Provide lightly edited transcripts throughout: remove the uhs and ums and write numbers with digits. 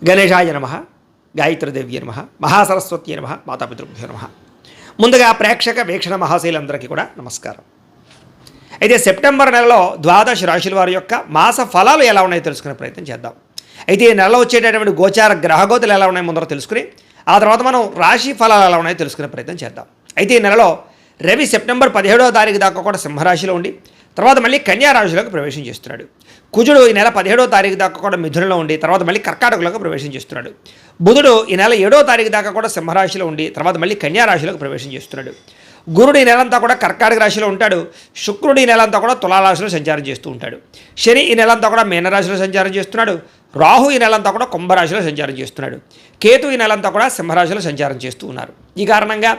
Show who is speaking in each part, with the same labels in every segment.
Speaker 1: గణేశాయ నమ, గాయత్రీదేవ్య నమ, మహాసరస్వతి నమ, మాతాపితృభ్యో నమ. ముందుగా ప్రేక్షక వీక్షణ మహాశైలందరికీ కూడా నమస్కారం. అయితే సెప్టెంబర్ నెలలో ద్వాదశ రాశుల వారి యొక్క మాస ఫలాలు ఎలా ఉన్నాయో తెలుసుకునే ప్రయత్నం చేద్దాం. అయితే ఈ నెలలో వచ్చేటటువంటి గోచార గ్రహగోతులు ఎలా ఉన్నాయో ముందర తెలుసుకుని ఆ తర్వాత మనం రాశి ఫలాలు ఎలా ఉన్నాయో తెలుసుకునే ప్రయత్నం చేద్దాం. అయితే ఈ నెలలో రవి సెప్టెంబర్ 17వ తారీఖు దాకా కూడా సింహరాశిలో ఉండి తర్వాత మళ్ళీ కన్యా రాశిలోకి ప్రవేశం చేస్తున్నాడు. కుజుడు ఈ నెల 17వ తారీఖు దాకా కూడా మిథునంలో ఉండి తర్వాత మళ్ళీ కర్కాటకలోకి ప్రవేశం చేస్తున్నాడు. బుధుడు ఈ నెల 7వ తారీఖు దాకా కూడా సింహరాశిలో ఉండి తర్వాత మళ్ళీ కన్యా రాశిలోకి ప్రవేశం చేస్తున్నాడు. గురుడు ఈ నెలంతా కూడా కర్కాటక రాశిలో ఉంటాడు. శుక్రుడు ఈ నెలంతా కూడా తులారాశిలో సంచారం చేస్తూ ఉంటాడు. శని ఈ నెలంతా కూడా మీనరాశిలో సంచారం చేస్తున్నాడు. రాహు ఈ నెలంతా కూడా కుంభరాశిలో సంచారం చేస్తున్నాడు. కేతు ఈ నెలంతా కూడా సింహరాశిలో సంచారం చేస్తూ ఉన్నారు. ఈ కారణంగా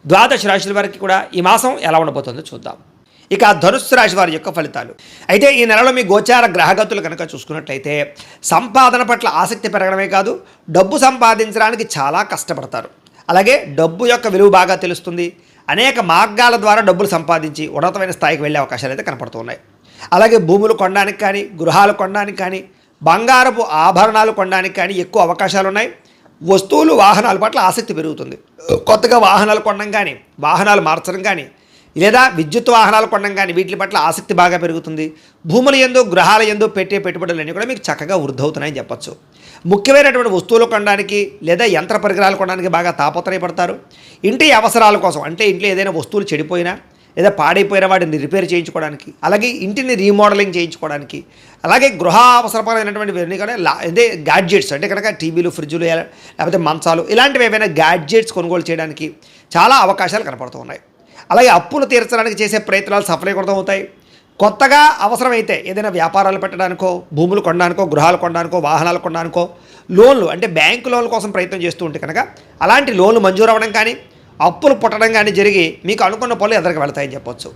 Speaker 1: ద్వాదశ రాశుల వారికి కూడా ఈ మాసం ఎలా ఉండబోతుందో చూద్దాం. ఇక ధనుస్సు రాశి వారి యొక్క ఫలితాలు. అయితే ఈ నెలలో మీ గోచార గ్రహగతులు కనుక చూసుకున్నట్లయితే సంపాదన పట్ల ఆసక్తి పెరగడమే కాదు, డబ్బు సంపాదించడానికి చాలా కష్టపడతారు. అలాగే డబ్బు యొక్క విలువ బాగా తెలుస్తుంది. అనేక మార్గాల ద్వారా డబ్బులు సంపాదించి ఉన్నతమైన స్థాయికి వెళ్ళే అవకాశాలు అయితే కనపడుతున్నాయి. అలాగే భూములు కొనడానికి కానీ, గృహాలు కొనడానికి కానీ, బంగారపు ఆభరణాలు కొనడానికి కానీ ఎక్కువ అవకాశాలు ఉన్నాయి. వస్తువులు వాహనాల పట్ల ఆసక్తి పెరుగుతుంది. కొత్తగా వాహనాలు కొనడం కానీ, వాహనాలు మార్చడం కానీ, లేదా విద్యుత్ వాహనాలు కొనడం కానీ వీటి పట్ల ఆసక్తి బాగా పెరుగుతుంది. భూముల యందు, గృహాల యందు పెట్టే పెట్టుబడులన్నీ కూడా మీకు చక్కగా వృద్ధవుతున్నాయని చెప్పచ్చు. ముఖ్యమైనటువంటి వస్తువులు కొనడానికి లేదా యంత్ర పరికరాలు కొనడానికి బాగా తాపత్రయపడతారు. ఇంటి అవసరాల కోసం, అంటే ఇంట్లో ఏదైనా వస్తువులు చెడిపోయినా లేదా పాడైపోయిన వాటిని రిపేర్ చేయించుకోవడానికి, అలాగే ఇంటిని రీమోడలింగ్ చేయించుకోవడానికి, అలాగే గృహ అవసరమైనటువంటి కూడా అదే గ్యాడ్జెట్స్ అంటే కనుక టీవీలు, ఫ్రిడ్జులు లేకపోతే మంచాలు ఇలాంటివి ఏవైనా గ్యాడ్జెట్స్ కొనుగోలు చేయడానికి చాలా అవకాశాలు కనపడుతూ ఉన్నాయి. అలాగే అప్పులు తీర్చడానికి చేసే ప్రయత్నాలు సఫలీకృతం అవుతాయి. కొత్తగా అవసరమైతే ఏదైనా వ్యాపారాలు పెట్టడానికో, భూములు కొనడానికో, గృహాలు కొనడానికో, వాహనాలు కొనడానికో లోన్లు అంటే బ్యాంకు లోన్ల కోసం ప్రయత్నం చేస్తూ ఉంటే కనుక అలాంటి లోన్లు మంజూరు అవ్వడం కానీ, అప్పులు పుట్టడం కానీ జరిగి మీకు అనుకున్న పనులు ఎదురుకు వెళ్తాయని చెప్పొచ్చు.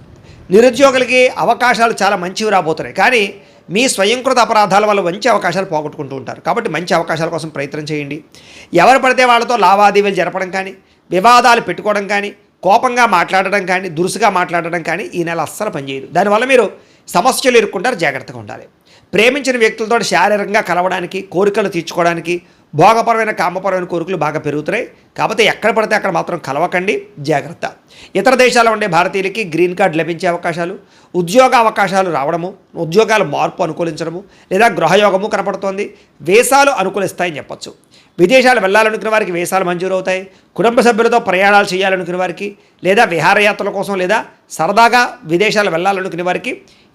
Speaker 1: నిరుద్యోగులకి అవకాశాలు చాలా మంచివి రాబోతున్నాయి. కానీ మీ స్వయంకృత అపరాధాల వల్ల మంచి అవకాశాలు పోగొట్టుకుంటూ ఉంటారు. కాబట్టి మంచి అవకాశాల కోసం ప్రయత్నం చేయండి. ఎవరు పడితే వాళ్ళతో లావాదేవీలు జరపడం కానీ, వివాదాలు పెట్టుకోవడం కానీ, కోపంగా మాట్లాడడం కానీ, దురుసుగా మాట్లాడడం కానీ ఈ నెల అస్సలు పనిచేయదు. దానివల్ల మీరు సమస్యలు ఎదుర్కొంటారు. జాగ్రత్తగా ఉండాలి. ప్రేమించిన వ్యక్తులతో శారీరకంగా కలవడానికి, కోరికలు తీర్చుకోవడానికి, భోగపరమైన కామపరమైన కోరికలు బాగా పెరుగుతున్నాయి. కాకపోతే ఎక్కడ పడితే అక్కడ మాత్రం కలవకండి, జాగ్రత్త. ఇతర దేశాల్లో ఉండే భారతీయులకి గ్రీన్ కార్డు లభించే అవకాశాలు, ఉద్యోగ అవకాశాలు రావడము, ఉద్యోగాల మార్పు అనుకూలించడము లేదా గృహయోగము కనపడుతోంది. వేసాలు అనుకూలిస్తాయని చెప్పచ్చు. విదేశాలు వెళ్ళాలనుకునే వారికి వేసాలు మంజూరు అవుతాయి. కుటుంబ సభ్యులతో ప్రయాణాలు చేయాలనుకునే వారికి లేదా విహారయాత్రల కోసం లేదా సరదాగా విదేశాలు వెళ్ళాలనుకునే వారికి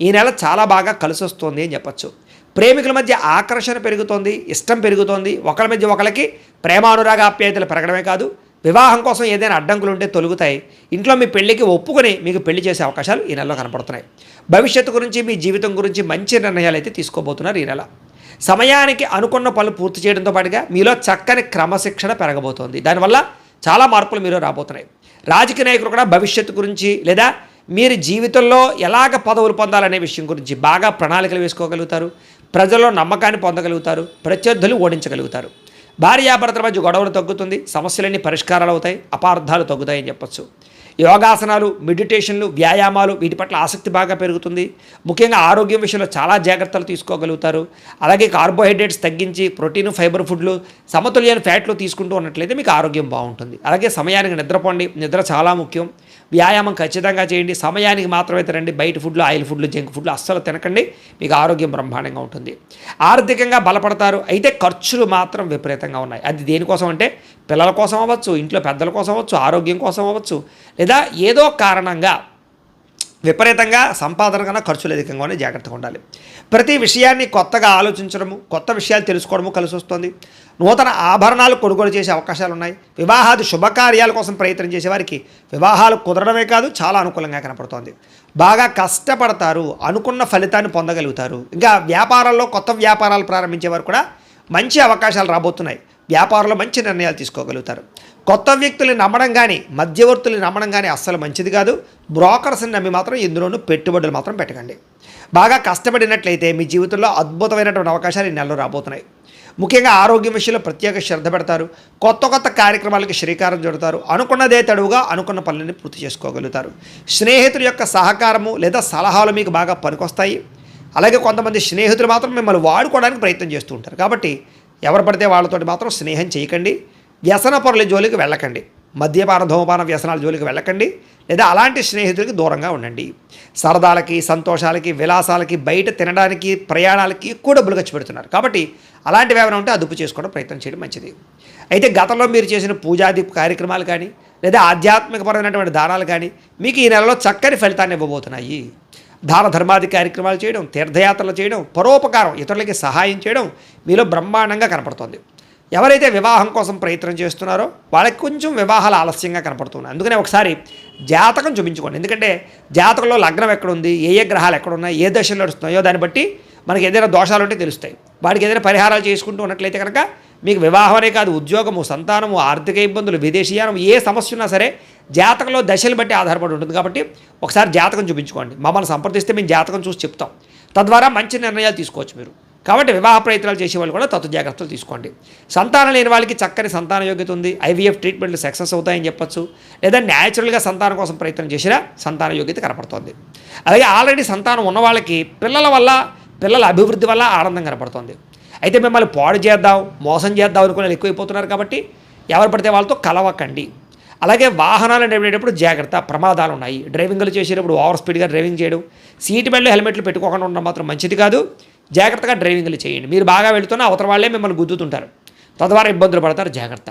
Speaker 1: ఈ నెల చాలా బాగా కలిసి వస్తుంది అని చెప్పచ్చు. ప్రేమికుల మధ్య ఆకర్షణ పెరుగుతోంది, ఇష్టం పెరుగుతోంది. ఒకరి మధ్య ఒకరికి ప్రేమానురాగ ఆప్యాయతలు పెరగడమే కాదు, వివాహం కోసం ఏదైనా అడ్డంకులు ఉంటే తొలుగుతాయి. ఇంట్లో మీ పెళ్లికి ఒప్పుకొని మీకు పెళ్లి చేసే అవకాశాలు ఈ నెలలో కనపడుతున్నాయి. భవిష్యత్తు గురించి, మీ జీవితం గురించి మంచి నిర్ణయాలు అయితే తీసుకోబోతున్నారు ఈ నెల. సమయానికి అనుకున్న పనులు పూర్తి చేయడంతో పాటుగా మీలో చక్కని క్రమశిక్షణ పెరగబోతోంది. దానివల్ల చాలా మార్పులు మీలో రాబోతున్నాయి. రాజకీయ నాయకులు కూడా భవిష్యత్తు గురించి లేదా మీరు జీవితంలో ఎలాగ పదవులు పొందాలనే విషయం గురించి బాగా ప్రణాళికలు వేసుకోగలుగుతారు. ప్రజల్లో నమ్మకాన్ని పొందగలుగుతారు. ప్రత్యర్థులు ఓడించగలుగుతారు. భార్యాభర్తల మధ్య గొడవలు తగ్గుతుంది. సమస్యలన్నీ పరిష్కారాలు అవుతాయి. అపార్థాలు తగ్గుతాయని చెప్పచ్చు. యోగాసనాలు, మెడిటేషన్లు, వ్యాయామాలు వీటి పట్ల ఆసక్తి బాగా పెరుగుతుంది. ముఖ్యంగా ఆరోగ్యం విషయంలో చాలా జాగ్రత్తలు తీసుకోగలుగుతారు. అలాగే కార్బోహైడ్రేట్స్ తగ్గించి ప్రోటీన్, ఫైబర్ ఫుడ్లు, సమతుల్యమైన ఫ్యాట్లు తీసుకుంటూ ఉన్నట్లయితే మీకు ఆరోగ్యం బాగుంటుంది. అలాగే సమయానికి నిద్రపోండి. నిద్ర చాలా ముఖ్యం. వ్యాయామం ఖచ్చితంగా చేయండి. సమయానికి మాత్రమే తినండి. బయట ఫుడ్లు, ఆయిల్ ఫుడ్లు, జంక్ ఫుడ్లు అస్సలు తినకండి. మీకు ఆరోగ్యం బ్రహ్మాండంగా ఉంటుంది. ఆర్థికంగా బలపడతారు. అయితే ఖర్చులు మాత్రం విపరీతంగా ఉన్నాయి. అది దేనికోసం అంటే పిల్లల కోసం అవ్వచ్చు, ఇంట్లో పెద్దల కోసం అవ్వచ్చు, ఆరోగ్యం కోసం అవ్వచ్చు, లేదా ఏదో కారణంగా విపరీతంగా సంపాదన కన్నా ఖర్చులు అధికంగానే జాగ్రత్తగా ఉండాలి. ప్రతి విషయాన్ని కొత్తగా ఆలోచించడము, కొత్త విషయాలు తెలుసుకోవడము కలిసి వస్తుంది. నూతన ఆభరణాలు కొనుగోలు చేసే అవకాశాలు ఉన్నాయి. వివాహాది శుభకార్యాల కోసం ప్రయత్నం చేసే వారికి వివాహాలు కుదరడమే కాదు చాలా అనుకూలంగా కనపడుతోంది. బాగా కష్టపడతారు. అనుకున్న ఫలితాన్ని పొందగలుగుతారు. ఇంకా వ్యాపారాల్లో కొత్త వ్యాపారాలు ప్రారంభించే వారు కూడా మంచి అవకాశాలు రాబోతున్నాయి. వ్యాపారంలో మంచి నిర్ణయాలు తీసుకోగలుగుతారు. కొత్త వ్యక్తుల్ని నమ్మడం కానీ, మధ్యవర్తుల్ని నమ్మడం కానీ అస్సలు మంచిది కాదు. బ్రోకర్స్ని నమ్మి మాత్రం ఇందులోనూ పెట్టుబడులు మాత్రం పెట్టకండి. బాగా కష్టపడినట్లయితే మీ జీవితంలో అద్భుతమైనటువంటి అవకాశాలు ఈ నెలలో రాబోతున్నాయి. ముఖ్యంగా ఆరోగ్యం విషయంలో ప్రత్యేక శ్రద్ధ పెడతారు. కొత్త కార్యక్రమాలకి శ్రీకారం చుడతారు. అనుకున్నదే తడువుగా అనుకున్న పనులని పూర్తి చేసుకోగలుగుతారు. స్నేహితుల యొక్క సహకారము లేదా సలహాలు మీకు బాగా పనికొస్తాయి. అలాగే కొంతమంది స్నేహితులు మాత్రం మిమ్మల్ని వాడుకోవడానికి ప్రయత్నం చేస్తూ ఉంటారు. కాబట్టి ఎవరు పడితే వాళ్ళతోటి మాత్రం స్నేహం చేయకండి. వ్యసన పరుల జోలికి వెళ్ళకండి. మద్యపాన ధూమపాన వ్యసనాల జోలికి వెళ్ళకండి, లేదా అలాంటి స్నేహితులకి దూరంగా ఉండండి. సరదాలకి, సంతోషాలకి, విలాసాలకి, బయట తినడానికి, ప్రయాణాలకి ఎక్కువ డబ్బులు ఖర్చు పెడుతున్నారు. కాబట్టి అలాంటివి ఏమైనా ఉంటే అదుపు చేసుకోవడం ప్రయత్నం చేయడం మంచిది. అయితే గతంలో మీరు చేసిన పూజాది కార్యక్రమాలు కానీ, లేదా ఆధ్యాత్మికపరమైనటువంటి దానాలు కానీ మీకు ఈ నెలలో చక్కని ఫలితాన్ని ఇవ్వబోతున్నాయి. దాన ధర్మాది కార్యక్రమాలు చేయడం, తీర్థయాత్రలు చేయడం, పరోపకారం, ఇతరులకి సహాయం చేయడం మీలో బ్రహ్మాండంగా కనపడుతుంది. ఎవరైతే వివాహం కోసం ప్రయత్నం చేస్తున్నారో వాళ్ళకి కొంచెం వివాహాలు ఆలస్యంగా కనపడుతున్నాయి. అందుకనే ఒకసారి జాతకం చూపించుకోండి. ఎందుకంటే జాతకంలో లగ్నం ఎక్కడుంది, ఏ ఏ గ్రహాలు ఎక్కడున్నాయి, ఏ దశలు నడుస్తున్నాయో దాన్ని బట్టి మనకి ఏదైనా దోషాలు ఉంటే తెలుస్తాయి. వాటికి ఏదైనా పరిహారాలు చేసుకుంటూ ఉన్నట్లయితే కనుక మీకు వివాహం అనే కాదు, ఉద్యోగము, సంతానము, ఆర్థిక ఇబ్బందులు, విదేశీయానం, ఏ సమస్య ఉన్నా సరే జాతకంలో దశలు బట్టి ఆధారపడి ఉంటుంది. కాబట్టి ఒకసారి జాతకం చూపించుకోండి. మమ్మల్ని సంప్రదిస్తే మేము జాతకం చూసి చెప్తాం. తద్వారా మంచి నిర్ణయాలు తీసుకోవచ్చు మీరు. కాబట్టి వివాహ ప్రయత్నాలు చేసేవాళ్ళు కూడా తత్వ జాగ్రత్తలు తీసుకోండి. సంతానం లేని వాళ్ళకి చక్కని సంతాన యోగ్యత ఉంది. ఐవీఎఫ్ ట్రీట్మెంట్లు సక్సెస్ అవుతాయని చెప్పొచ్చు. లేదా న్యాచురల్గా సంతానం కోసం ప్రయత్నం చేసినా సంతాన యోగ్యత కనపడుతుంది. అలాగే ఆల్రెడీ సంతానం ఉన్న వాళ్ళకి పిల్లల వల్ల, పిల్లల అభివృద్ధి వల్ల ఆనందం కనపడుతుంది. అయితే మిమ్మల్ని పాడు చేద్దాం, మోసం చేద్దాం అనుకునే వాళ్ళు ఎక్కువైపోతున్నారు. కాబట్టి ఎవరు పడితే వాళ్ళతో కలవకండి. అలాగే వాహనాలు నడిపేటప్పుడు జాగ్రత్త, ప్రమాదాలు ఉన్నాయి. డ్రైవింగ్లు చేసేటప్పుడు ఓవర్ స్పీడ్గా డ్రైవింగ్ చేయడం, సీట్ బెల్ట్, హెల్మెట్లు పెట్టుకోకుండా ఉండడం మాత్రం మంచిది కాదు. జాగ్రత్తగా డ్రైవింగ్లు చేయండి. మీరు బాగా వెళుతున్నా అవతల వాళ్ళే మిమ్మల్ని గుద్దుతుంటారు, తద్వారా ఇబ్బందులు పడతారు. జాగ్రత్త.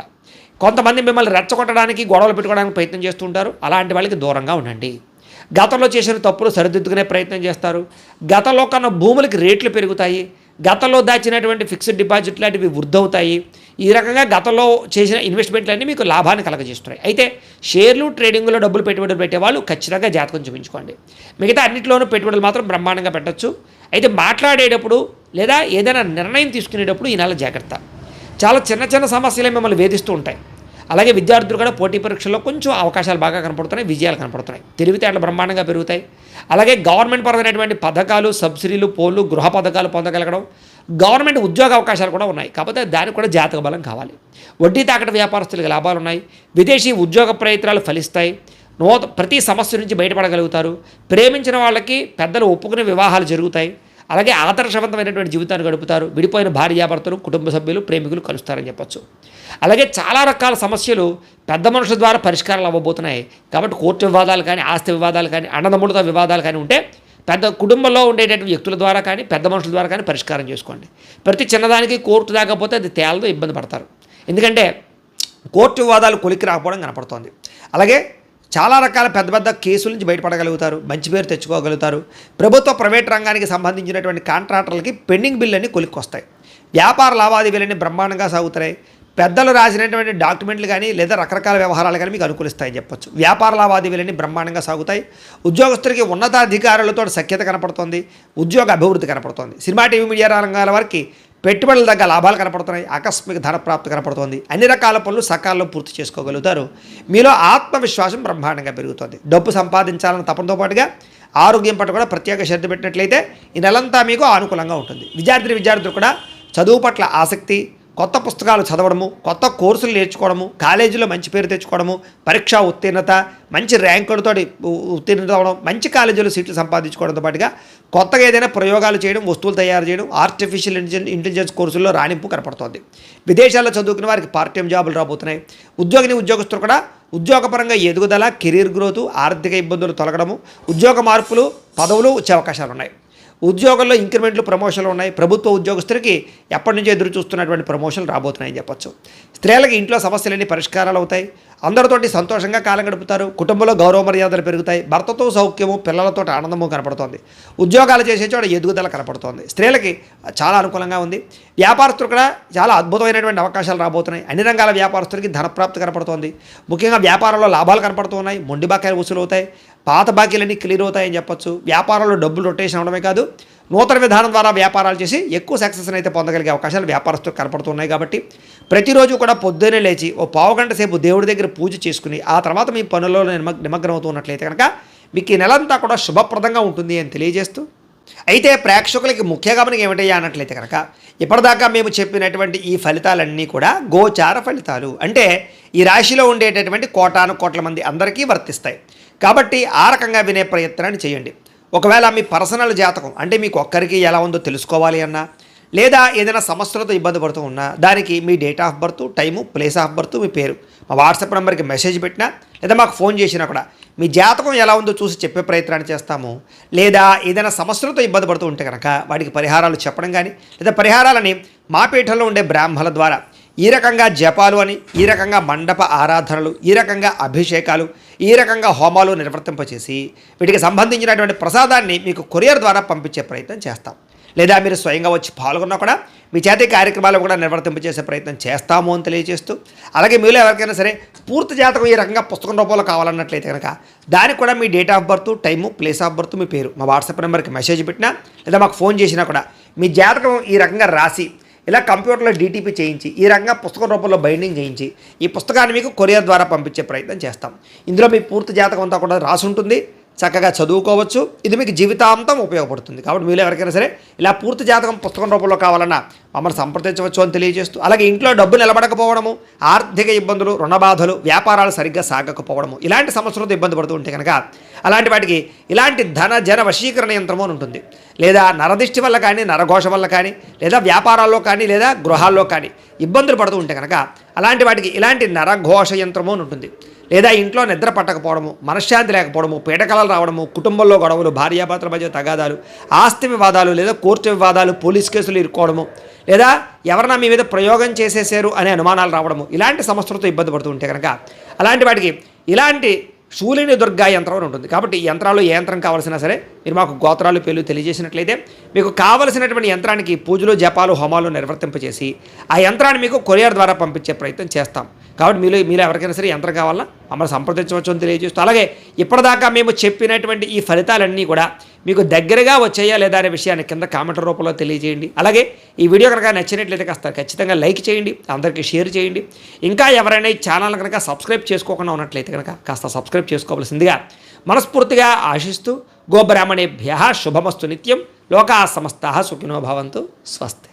Speaker 1: కొంతమంది మిమ్మల్ని రెచ్చగొట్టడానికి, గొడవలు పెట్టుకోవడానికి ప్రయత్నం చేస్తూ ఉంటారు. అలాంటి వాళ్ళకి దూరంగా ఉండండి. గతంలో చేసిన తప్పులు సరిదిద్దుకునే ప్రయత్నం చేస్తారు. గతంలో కన్నా భూములకి రేట్లు పెరుగుతాయి. గతంలో దాచినటువంటి ఫిక్స్డ్ డిపాజిట్ లాంటివి వృద్ధవుతాయి. ఈ రకంగా గతంలో చేసిన ఇన్వెస్ట్మెంట్లన్నీ మీకు లాభాన్ని కలగజేస్తున్నాయి. అయితే షేర్లు, ట్రేడింగ్లో డబ్బులు పెట్టుబడులు పెట్టేవాళ్ళు ఖచ్చితంగా జాతకం చూపించుకోండి. మిగతా అన్నింటిలోనూ పెట్టుబడులు మాత్రం బ్రహ్మాండంగా పెట్టచ్చు. అయితే మాట్లాడేటప్పుడు లేదా ఏదైనా నిర్ణయం తీసుకునేటప్పుడు ఈ నెల జాగ్రత్త. చాలా చిన్న చిన్న సమస్యలే మిమ్మల్ని వేధిస్తూ ఉంటాయి. అలాగే విద్యార్థులు కూడా పోటీ పరీక్షల్లో కొంచెం అవకాశాలు బాగా కనపడుతున్నాయి, విజయాలు కనపడుతున్నాయి, తెలివితేటలు బ్రహ్మాండంగా పెరుగుతాయి. అలాగే గవర్నమెంట్ పరమైనటువంటి పథకాలు, సబ్సిడీలు, పోలు, గృహ పథకాలు పొందగలగడం, గవర్నమెంట్ ఉద్యోగ అవకాశాలు కూడా ఉన్నాయి. కాకపోతే దానికి కూడా జాతక బలం కావాలి. వడ్డీ తాకట వ్యాపారస్తులకు లాభాలు ఉన్నాయి. విదేశీ ఉద్యోగ ప్రయత్నాలు ఫలిస్తాయి. ప్రతి సమస్య నుంచి బయటపడగలుగుతారు. ప్రేమించిన వాళ్ళకి పెద్దలు ఒప్పుకునే వివాహాలు జరుగుతాయి. అలాగే ఆదర్శవంతమైనటువంటి జీవితాన్ని గడుపుతారు. విడిపోయిన భార్యాభర్తలు, కుటుంబ సభ్యులు, ప్రేమికులు కలుస్తారని చెప్పచ్చు. అలాగే చాలా రకాల సమస్యలు పెద్ద మనుషుల ద్వారా పరిష్కారాలు అవ్వబోతున్నాయి. కాబట్టి కోర్టు వివాదాలు కానీ, ఆస్తి వివాదాలు కానీ, అన్నదమ్ములతో వివాదాలు కానీ ఉంటే పెద్ద కుటుంబంలో ఉండేటటువంటి వ్యక్తుల ద్వారా కానీ, పెద్ద మనుషుల ద్వారా కానీ పరిష్కారం చేసుకోండి. ప్రతి చిన్నదానికి కోర్టు దాకపోతే అది తేలదో, ఇబ్బంది పడతారు. ఎందుకంటే కోర్టు వివాదాలు కొలిక్కి రాకపోవడం కనపడుతోంది. అలాగే చాలా రకాల పెద్ద పెద్ద కేసుల నుంచి బయటపడగలుగుతారు. మంచి పేరు తెచ్చుకోగలుగుతారు. ప్రభుత్వ, ప్రైవేట్ రంగానికి సంబంధించినటువంటి కాంట్రాక్టర్లకి పెండింగ్ బిల్లులన్నీ కొలిక్కొస్తాయి. వ్యాపార లావాదేవీలన్నీ బ్రహ్మాండంగా సాగుతాయి. పెద్దలు రాసినటువంటి డాక్యుమెంట్లు కానీ, లేదా రకరకాల వ్యవహారాలు కానీ మీకు అనుకూలిస్తాయని చెప్పొచ్చు. వ్యాపార లావాదేవీలన్నీ బ్రహ్మాండంగా సాగుతాయి. ఉద్యోగస్తులకి ఉన్నతాధికారులతో సఖ్యత కనపడుతుంది. ఉద్యోగ అభివృద్ధి కనపడుతుంది. సినిమా, టీవీ, మీడియా రంగాల వారికి పెట్టుబడుల దగ్గర లాభాలు కనపడుతున్నాయి. ఆకస్మిక ధనప్రాప్తి కనపడుతుంది. అన్ని రకాల పనులు సకాలంలో పూర్తి చేసుకోగలుగుతారు. మీలో ఆత్మవిశ్వాసం బ్రహ్మాండంగా పెరుగుతుంది. డబ్బు సంపాదించాలన్న తపనతో పాటుగా ఆరోగ్యం పట్ల కూడా ప్రత్యేక శ్రద్ధ పెట్టినట్లయితే ఈ నెలంతా మీకు అనుకూలంగా ఉంటుంది. విద్యార్థులు కూడా చదువు పట్ల ఆసక్తి, కొత్త పుస్తకాలు చదవడము, కొత్త కోర్సులు నేర్చుకోవడము, కాలేజీలో మంచి పేరు తెచ్చుకోవడము, పరీక్షా ఉత్తీర్ణత, మంచి ర్యాంకులతో ఉత్తీర్ణత అవ్వడం, మంచి కాలేజీలో సీట్లు సంపాదించుకోవడంతో పాటుగా కొత్తగా ఏదైనా ప్రయోగాలు చేయడం, వస్తువులు తయారు చేయడం, ఆర్టిఫిషియల్ ఇంటెలిజెన్స్ కోర్సుల్లో రాణింపు కనపడుతోంది. విదేశాల్లో చదువుకునే వారికి పార్ట్ టైం జాబులు రాబోతున్నాయి. ఉద్యోగస్తులు కూడా ఉద్యోగపరంగా ఎదుగుదల, కెరీర్ గ్రోత్, ఆర్థిక ఇబ్బందులు తొలగడము, ఉద్యోగ మార్పులు, పదవులు వచ్చే అవకాశాలు ఉన్నాయి. ఉద్యోగంలో ఇంక్రిమెంట్లు, ప్రమోషన్లు ఉన్నాయి. ప్రభుత్వ ఉద్యోగస్తులకి ఎప్పటి నుంచో ఎదురు చూస్తున్నటువంటి ప్రమోషన్లు రాబోతున్నాయని చెప్పొచ్చు. స్త్రీలకి ఇంట్లో సమస్యలన్నీ పరిష్కారాలు అవుతాయి. అందరితోటి సంతోషంగా కాలం గడుపుతారు. కుటుంబంలో గౌరవ మర్యాదలు పెరుగుతాయి. భర్తతో సౌఖ్యము, పిల్లలతో ఆనందము కనపడుతోంది. ఉద్యోగాలు చేసే చోట ఎదుగుదల కనపడుతోంది. స్త్రీలకి చాలా అనుకూలంగా ఉంది. వ్యాపారస్తులు కూడా చాలా అద్భుతమైనటువంటి అవకాశాలు రాబోతున్నాయి. అన్ని రంగాల వ్యాపారస్తులకి ధనప్రాప్తి కనపడుతోంది. ముఖ్యంగా వ్యాపారంలో లాభాలు కనపడుతున్నాయి. మొండి బాకాయలు వసూలు అవుతాయి. పాత బాకీలన్నీ క్లియర్ అవుతాయని చెప్పొచ్చు. వ్యాపారంలో డబ్బులు రొటేషన్ అవడమే కాదు, నూతన విధానం ద్వారా వ్యాపారాలు చేసి ఎక్కువ సక్సెస్ని అయితే పొందగలిగే అవకాశాలు వ్యాపారస్తులకు కనపడుతున్నాయి. కాబట్టి ప్రతిరోజు కూడా పొద్దున్నే లేచి ఓ పావుగంట సేపు దేవుడి దగ్గర పూజ చేసుకుని ఆ తర్వాత మీ పనుల్లో నిమగ్నం అవుతూ ఉన్నట్లయితే కనుక మీకు ఈ నెలంతా కూడా శుభప్రదంగా ఉంటుంది అని తెలియజేస్తూ, అయితే ప్రేక్షకులకి ముఖ్య గమనం ఏమిటయ్యా అన్నట్లయితే కనుక ఇప్పటిదాకా మేము చెప్పినటువంటి ఈ ఫలితాలన్నీ కూడా గోచార ఫలితాలు. అంటే ఈ రాశిలో ఉండేటటువంటి కోటాను కోట్ల మంది అందరికీ వర్తిస్తాయి. కాబట్టి ఆ రకంగా వినే ప్రయత్నాన్ని చేయండి. ఒకవేళ మీ పర్సనల్ జాతకం అంటే మీకు ఒక్కరికి ఎలా ఉందో తెలుసుకోవాలి అన్నా, లేదా ఏదైనా సమస్యలతో ఇబ్బంది పడుతూ ఉన్నా దానికి మీ date of birth, time, place of birth, మీ పేరు మా వాట్సాప్ నెంబర్కి మెసేజ్ పెట్టినా లేదా మాకు ఫోన్ చేసినా కూడా మీ జాతకం ఎలా ఉందో చూసి చెప్పే ప్రయత్నాన్ని చేస్తాము. లేదా ఏదైనా సమస్యలతో ఇబ్బంది పడుతూ ఉంటే కనుక వాటికి పరిహారాలు చెప్పడం కానీ లేదా పరిహారాలని మా పీఠంలో ఉండే బ్రాహ్మణుల ద్వారా ఈ రకంగా జపాలు అని, ఈ రకంగా మండప ఆరాధనలు, ఈ రకంగా అభిషేకాలు, ఈ రకంగా హోమాలు నిర్వర్తింపచేసి వీటికి సంబంధించినటువంటి ప్రసాదాన్ని మీకు కొరియర్ ద్వారా పంపించే ప్రయత్నం చేస్తాం. లేదా మీరు స్వయంగా వచ్చి పాల్గొన్నా కూడా మీ చేతి కార్యక్రమాలు కూడా నిర్వర్తింపచేసే ప్రయత్నం చేస్తాము అని తెలియజేస్తూ, అలాగే మీలో ఎవరికైనా సరే పూర్తి జాతకం ఈ రకంగా పుస్తకం రూపంలో కావాలన్నట్లయితే కనుక దానికి కూడా మీ date of birth, time, place of birth, మీ పేరు మా వాట్సాప్ నెంబర్కి మెసేజ్ పెట్టినా లేదా మాకు ఫోన్ చేసినా కూడా మీ జాతకం ఈ రకంగా రాసి ఇలా కంప్యూటర్లో డీటీపీ చేయించి ఈ రకంగా పుస్తకం రూపంలో బైండింగ్ చేయించి ఈ పుస్తకాన్ని మీకు కొరియర్ ద్వారా పంపించే ప్రయత్నం చేస్తాం. ఇందులో మీ పూర్తి జాతకం అంతా కూడా రాసి ఉంటుంది, చక్కగా చదువుకోవచ్చు. ఇది మీకు జీవితాంతం ఉపయోగపడుతుంది. కాబట్టి మీరు ఎవరికైనా సరే ఇలా పూర్తి జాతకం పుస్తకం రూపంలో కావాలన్నా మమ్మల్ని సంప్రదించవచ్చు అని తెలియజేస్తూ, అలాగే ఇంట్లో డబ్బు నిలబడకపోవడము, ఆర్థిక ఇబ్బందులు, రుణ బాధలు, వ్యాపారాలు సరిగ్గా సాగకపోవడము, ఇలాంటి సమస్యలతో ఇబ్బంది పడుతూ ఉంటే కనుక అలాంటి వాటికి ఇలాంటి ధన జన వశీకరణ యంత్రము అని ఉంటుంది. లేదా నరదిష్టి వల్ల కానీ, నరఘోష వల్ల కానీ, లేదా వ్యాపారాల్లో కానీ, లేదా గృహాల్లో కానీ ఇబ్బందులు పడుతూ ఉంటే కనుక అలాంటి వాటికి ఇలాంటి నరఘోష యంత్రము అని ఉంటుంది. లేదా ఇంట్లో నిద్ర పట్టకపోవడము, మనశ్శాంతి లేకపోవడము, పీడకలలు రావడము, కుటుంబంలో గొడవలు, భార్యాభర్తల మధ్య తగాదాలు, ఆస్తి వివాదాలు, లేదా కోర్టు వివాదాలు, పోలీస్ కేసులు ఇరుక్కోవడము, లేదా ఎవరన్నా మీ మీద ప్రయోగం చేసేసారు అనే అనుమానాలు రావడము, ఇలాంటి సమస్యలతో ఇబ్బంది పడుతూ ఉంటే కనుక అలాంటి వాటికి ఇలాంటి శూలిని దుర్గా యంత్రం అని ఉంటుంది. కాబట్టి ఈ యంత్రాలు ఏ యంత్రం కావాల్సినా సరే మీరు మాకు గోత్రాలు పేర్లు తెలియజేసినట్లయితే మీకు కావలసినటువంటి యంత్రానికి పూజలు, జపాలు, హోమాలు నిర్వర్తింపచేసి ఆ యంత్రాన్ని మీకు కొరియర్ ద్వారా పంపించే ప్రయత్నం చేస్తాం. కాబట్టి మీరు ఎవరికైనా సరే యంత్రం కావాలన్నా మమ్మల్ని సంప్రదించవచ్చు అని తెలియజేస్తూ, అలాగే ఇప్పటిదాకా మేము చెప్పినటువంటి ఈ ఫలితాలన్నీ కూడా మీకు దగ్గరగా వచ్చాయా లేదా అనే విషయాన్ని కింద కామెంట్ రూపంలో తెలియజేయండి. అలాగే ఈ వీడియో కనుక నచ్చినట్లయితే కాస్త ఖచ్చితంగా లైక్ చేయండి, అందరికీ షేర్ చేయండి. ఇంకా ఎవరైనా ఈ ఛానల్ కనుక సబ్స్క్రైబ్ చేసుకోకుండా ఉన్నట్లయితే కనుక కాస్త సబ్స్క్రైబ్ చేసుకోవాల్సిందిగా మనస్ఫూర్తిగా ఆశిస్తూ, గోబ్రాహ్మణేభ్యః శుభమస్తు నిత్యం, లోకాః సమస్తాః సుఖినో భవంతు, స్వస్తి.